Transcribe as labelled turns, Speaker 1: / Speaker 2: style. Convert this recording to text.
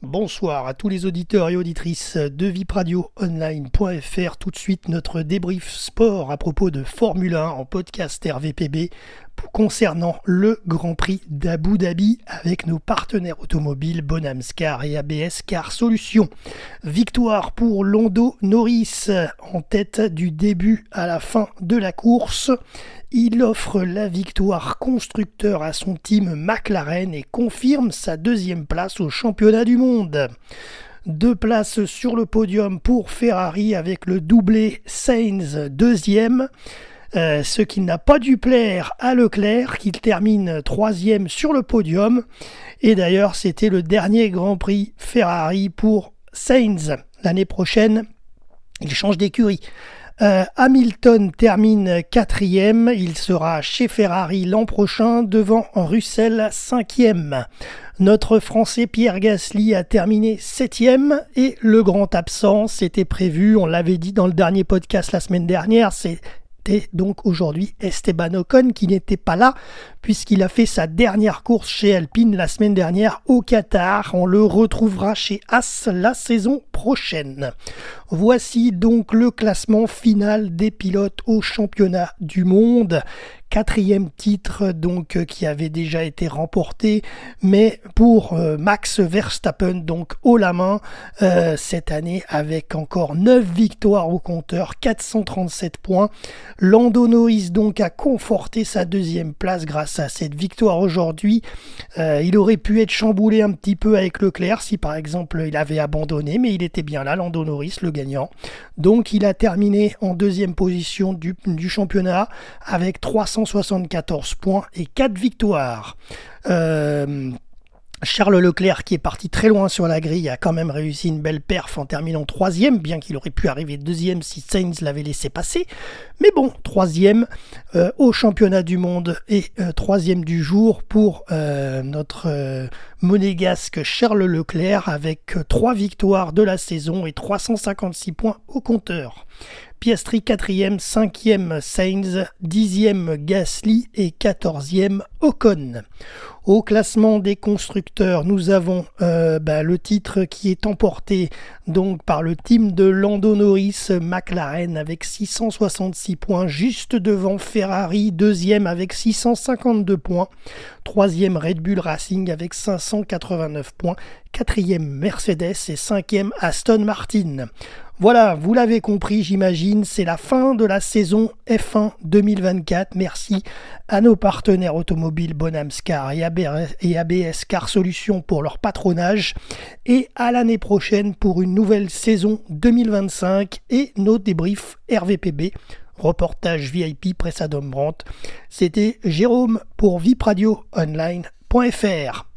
Speaker 1: Bonsoir à tous les auditeurs et auditrices de vipradioonline.fr. Tout de suite, notre débrief sport à propos de Formule 1 en podcast RVPB concernant le Grand Prix d'Abu Dhabi avec nos partenaires automobiles Bonamscar et ABS Car Solutions. Victoire pour Lando Norris en tête du début à la fin de la course. Il offre la victoire constructeur à son team McLaren et confirme sa deuxième place au championnat du monde. 2 places sur le podium pour Ferrari avec le doublé Sainz deuxième. Ce qui n'a pas dû plaire à Leclerc, qui termine troisième sur le podium. Et d'ailleurs, c'était le dernier Grand Prix Ferrari pour Sainz. L'année prochaine, il change d'écurie. Hamilton termine 4e, il sera chez Ferrari l'an prochain devant Russell 5e. Notre Français Pierre Gasly a terminé 7e et le grand absent, c'était prévu, on l'avait dit dans le dernier podcast la semaine dernière, c'était donc aujourd'hui Esteban Ocon qui n'était pas là puisqu'il a fait sa dernière course chez Alpine la semaine dernière au Qatar. On le retrouvera chez As la saison prochaine. Voici donc le classement final des pilotes au championnat du monde. 4e titre donc qui avait déjà été remporté, mais pour Max Verstappen donc haut la main cette année avec encore 9 victoires au compteur, 437 points. Lando Norris donc a conforté sa deuxième place grâce à cette victoire aujourd'hui. Il aurait pu être chamboulé un petit peu avec Leclerc si par exemple il avait abandonné, mais il était bien là, Lando Norris, le gagnant. Donc il a terminé en deuxième position du championnat avec 374 points et 4 victoires. Charles Leclerc, qui est parti très loin sur la grille, a quand même réussi une belle perf en terminant 3e, bien qu'il aurait pu arriver 2e si Sainz l'avait laissé passer. Mais bon, 3e au championnat du monde et 3e du jour pour notre monégasque Charles Leclerc avec 3 victoires de la saison et 356 points au compteur. Piastri 4e, 5e Sainz, 10e Gasly et 14e Ocon. Au classement des constructeurs, nous avons le titre qui est emporté donc par le team de Lando Norris McLaren avec 666 points, juste devant Ferrari, 2e avec 652 points, 3e Red Bull Racing avec 589 points, 4e Mercedes et 5e Aston Martin. Voilà, vous l'avez compris, j'imagine, c'est la fin de la saison F1 2024. Merci à nos partenaires automobiles Bonamscar et ABS Car Solutions pour leur patronage et à l'année prochaine pour une nouvelle saison 2025 et nos débriefs RVPB, reportage VIP Presse Adam Brandt. C'était Jérôme pour vipradioonline.fr.